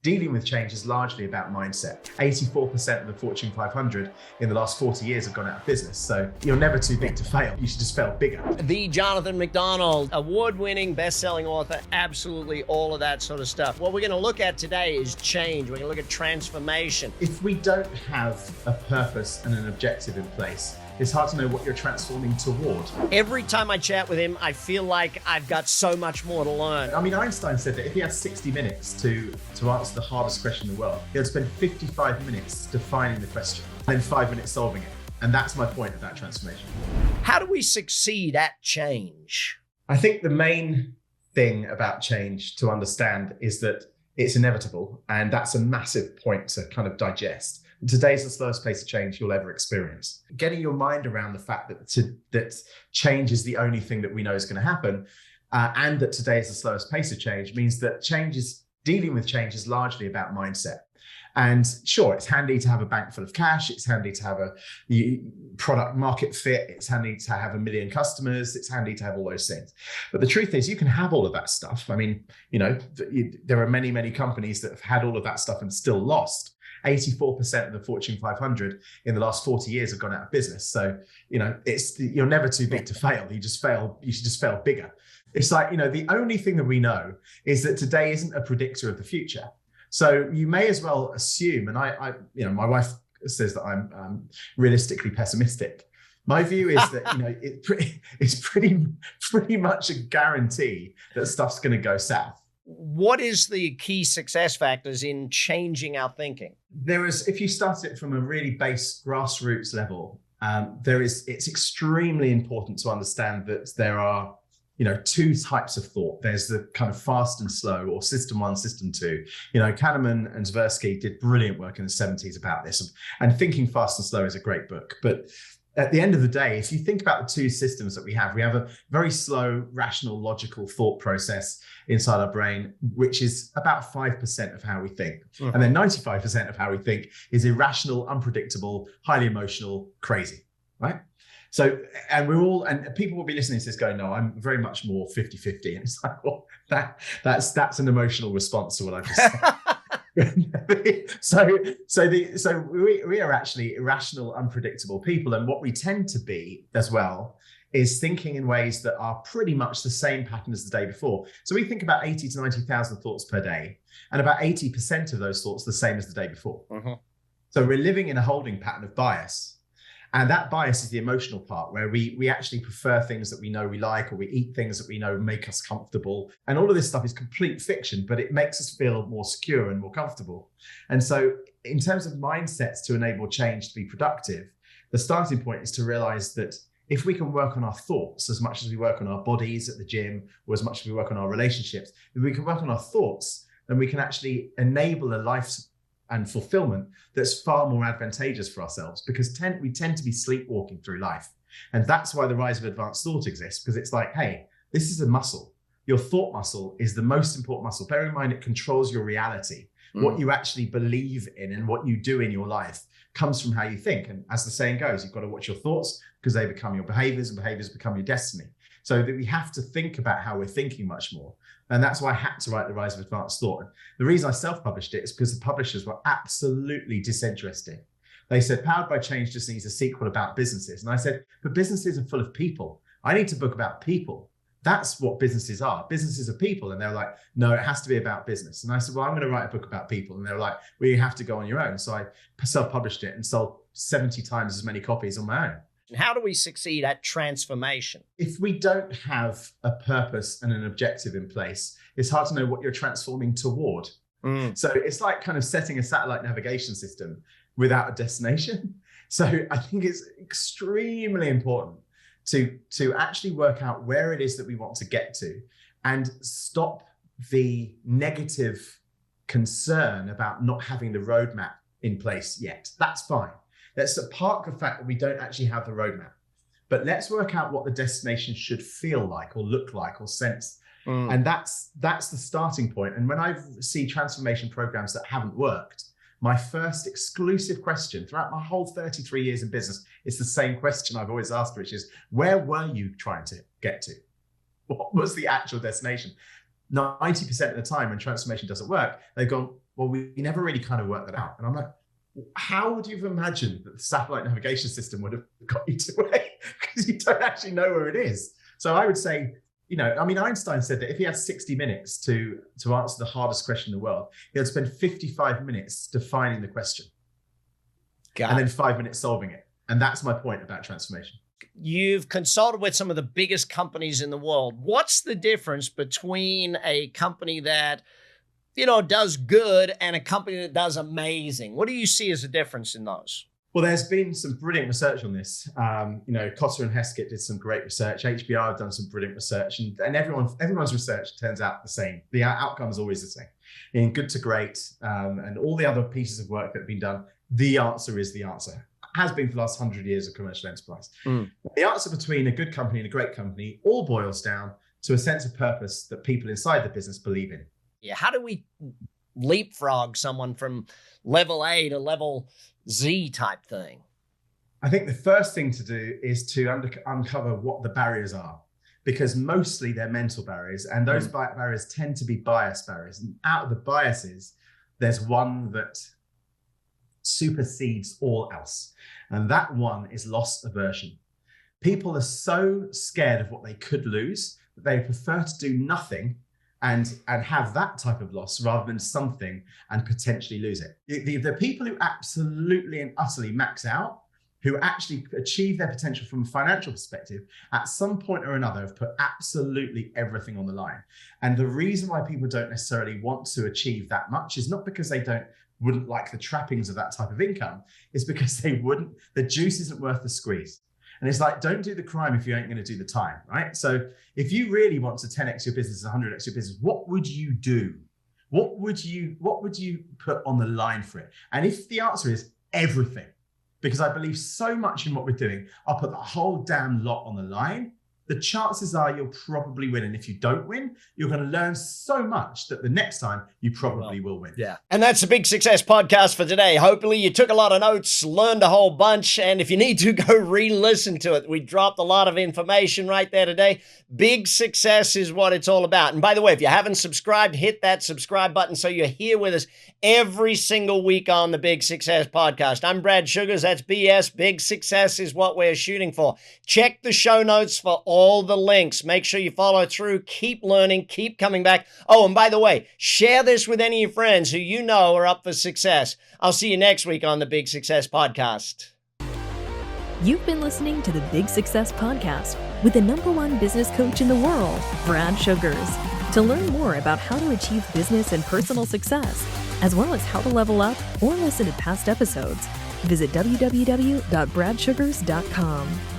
dealing with change is largely about mindset. 84% of the Fortune 500 in the last 40 years have gone out of business. So you're never too big to fail. You should just fail bigger. The Jonathan MacDonald, award-winning, best-selling author, absolutely all of that sort of stuff. What we're going to look at today is change. We're going to look at transformation. If we don't have a purpose and an objective in place, it's hard to know what you're transforming toward. Every time I chat with him, I feel like I've got so much more to learn. I mean, Einstein said that if he had 60 minutes to answer the hardest question in the world, he would spend 55 minutes defining the question, and then 5 minutes solving it. And that's my point of that transformation. How do we succeed at change? I think the main thing about change to understand is that it's inevitable, and that's a massive point to kind of digest. Today's the slowest pace of change you'll ever experience. Getting your mind around the fact that change is the only thing that we know is going to happen, and that today is the slowest pace of change, means that dealing with change is largely about mindset. And sure, it's handy to have a bank full of cash. It's handy to have a product market fit. It's handy to have 1 million customers. It's handy to have all those things. But the truth is, you can have all of that stuff. I mean, there are many, many companies that have had all of that stuff and still lost. 84% of the Fortune 500 in the last 40 years have gone out of business. So, you're never too big to fail. You should just fail bigger. It's like, the only thing that we know is that today isn't a predictor of the future. So you may as well assume, and I my wife says that I'm realistically pessimistic. My view is that, it's pretty much a guarantee that stuff's going to go south. What is the key success factors in changing our thinking? If you start it from a really base grassroots level, it's extremely important to understand that there are, two types of thought. There's the kind of fast and slow, or system one, system two. Kahneman and Tversky did brilliant work in the 70s about this. And Thinking Fast and Slow is a great book. But at the end of the day, if you think about the two systems that we have a very slow, rational, logical thought process inside our brain, which is about 5% of how we think. Mm-hmm. And then 95% of how we think is irrational, unpredictable, highly emotional, crazy, right? So, and people will be listening to this going, no, I'm very much more 50-50. And it's like, well, that's an emotional response to what I've just said. So we are actually irrational, unpredictable people. And what we tend to be as well is thinking in ways that are pretty much the same pattern as the day before. So we think about 80 to 90,000 thoughts per day, and about 80% of those thoughts the same as the day before. Mm-hmm. So we're living in a holding pattern of bias. And that bias is the emotional part, where we actually prefer things that we know we like, or we eat things that we know make us comfortable. And all of this stuff is complete fiction, but it makes us feel more secure and more comfortable. And so in terms of mindsets to enable change to be productive, the starting point is to realize that if we can work on our thoughts as much as we work on our bodies at the gym, or as much as we work on our relationships, if we can work on our thoughts, then we can actually enable a life and fulfillment that's far more advantageous for ourselves, because we tend to be sleepwalking through life. And that's why the rise of advanced thought exists, because it's like, hey, this is a muscle. Your thought muscle is the most important muscle. Bear in mind, it controls your reality. What you actually believe in and what you do in your life comes from how you think. And as the saying goes, you've got to watch your thoughts, because they become your behaviors, and behaviors become your destiny. So that we have to think about how we're thinking much more. And that's why I had to write The Rise of Advanced Thought. The reason I self-published it is because the publishers were absolutely disinterested. They said, Powered by Change just needs a sequel about businesses. And I said, but businesses are full of people. I need a book about people. That's what businesses are. Businesses are people. And they were like, no, it has to be about business. And I said, well, I'm going to write a book about people. And they were like, well, you have to go on your own. So I self-published it and sold 70 times as many copies on my own. How do we succeed at transformation? If we don't have a purpose and an objective in place, it's hard to know what you're transforming toward. So it's like kind of setting a satellite navigation system without a destination. So I think it's extremely important to actually work out where it is that we want to get to, and stop the negative concern about not having the roadmap in place yet. That's fine. Let's park the fact that we don't actually have the roadmap, but let's work out what the destination should feel like, or look like, or sense. And that's the starting point. And when I see transformation programs that haven't worked, my first exclusive question throughout my whole 33 years in business, it's the same question I've always asked, which is, where were you trying to get to? What was the actual destination? 90% of the time when transformation doesn't work, they've gone, well, we never really kind of worked that out. And I'm like, how would you have imagined that the satellite navigation system would have got you to where? Because you don't actually know where it is. So I would say, Einstein said that if he had 60 minutes to answer the hardest question in the world, he would spend 55 minutes defining the question and then 5 minutes solving it. And that's my point about transformation. You've consulted with some of the biggest companies in the world. What's the difference between a company that, does good and a company that does amazing? What do you see as a difference in those? Well, there's been some brilliant research on this. Cotter and Heskett did some great research. HBR have done some brilliant research, and everyone's research turns out the same. The outcome is always the same. In good to great, and all the other pieces of work that have been done, the answer is the answer. Has been for the last 100 years of commercial enterprise. The answer between a good company and a great company all boils down to a sense of purpose that people inside the business believe in. Yeah. How do we leapfrog someone from level A to level Z type thing? I think the first thing to do is to uncover what the barriers are, because mostly they're mental barriers, and those barriers tend to be bias barriers. And out of the biases, there's one that supersedes all else. And that one is loss aversion. People are so scared of what they could lose that they prefer to do nothing and have that type of loss rather than something and potentially lose it. The people who absolutely and utterly max out, who actually achieve their potential from a financial perspective, at some point or another have put absolutely everything on the line. And the reason why people don't necessarily want to achieve that much is not because they wouldn't like the trappings of that type of income, is because the juice isn't worth the squeeze. And it's like, don't do the crime if you ain't going to do the time, right? So if you really want to 10x your business, 100x your business, what would you do? What would you put on the line for it? And if the answer is everything, because I believe so much in what we're doing, I'll put the whole damn lot on the line, the chances are you'll probably win. And if you don't win, you're going to learn so much that the next time you probably will win. Yeah. And that's the Big Success podcast for today. Hopefully you took a lot of notes, learned a whole bunch. And if you need to, go re-listen to it. We dropped a lot of information right there today. Big success is what it's all about. And by the way, if you haven't subscribed, hit that subscribe button so you're here with us every single week on the Big Success podcast. I'm Brad Sugars. That's BS. Big Success is what we're shooting for. Check the show notes for all the links. Make sure you follow through. Keep learning. Keep coming back. Oh, and by the way, share this with any of your friends who you know are up for success. I'll see you next week on the Big Success podcast. You've been listening to the Big Success Podcast with the #1 business coach in the world, Brad Sugars. To learn more about how to achieve business and personal success, as well as how to level up or listen to past episodes, visit www.bradsugars.com.